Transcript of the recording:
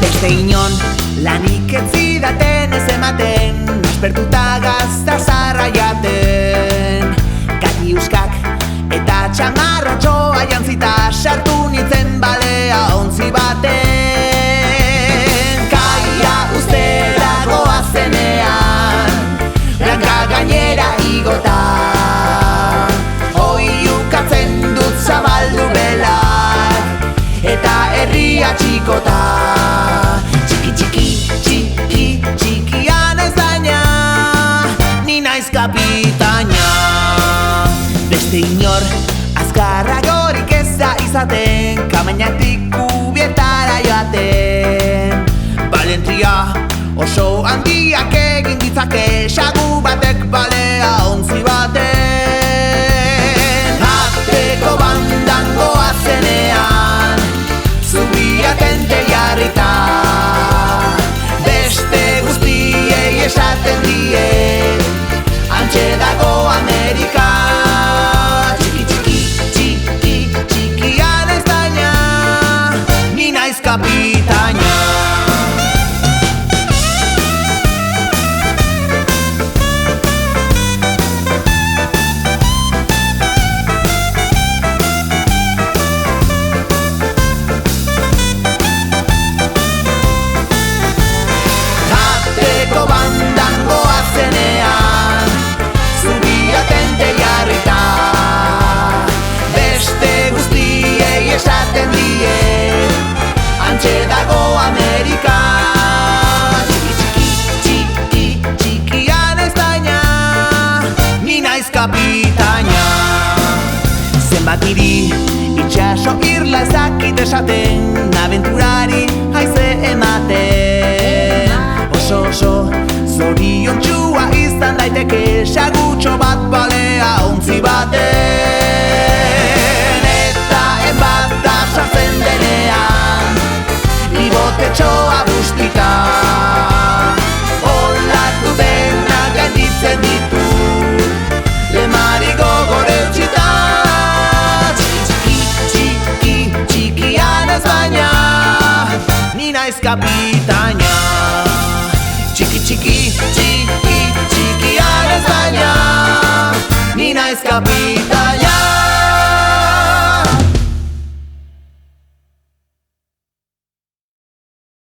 Beste inon lanik ez zidaten ez ematen, aspertuta gazta zarra jaten. Katiuskak eta txamarratxoa jantzita sartu nintzen balea ontzi baten. Kaia ustera goazenean, branka gainera igota, oiukatzen dut zabaldu belak, eta herria txikota. Txiki, txiki, txiki, txikia naiz daina, ni naiz kapitaina. Beste inor azkarragorik ez da izaten, kamainatik kubietara joaten. Balentria oso handiak egin ditzake, sagu batek balea ontzi baten. Ateko bandan goazenean, zubia tente jarrita, beste guztiei esaten die, hantxe dago Amerika. Txiki, txiki, txiki, txikia naiz daina, ni naiz kapitaina. Esaten die, hantxe dago Amerika. Txiki, txiki, txiki, txikia naiz daina, ni naiz kapitaina. Zenbat hiri itxaso irla ezakit esaten, abenturari haize ematen. Oso zoriontxua izan daiteke, sagutxo bat balea ontzi baten. Bata sartzen denean, bibotetxoa bustita, olatu dena gainditzen ditu, lemari gogor eutxita. Txiki, txiki, txikia naiz baina, ni naiz kapitaina. Txiki, txiki, txiki, txikia naiz baina, ni naiz kapitaina.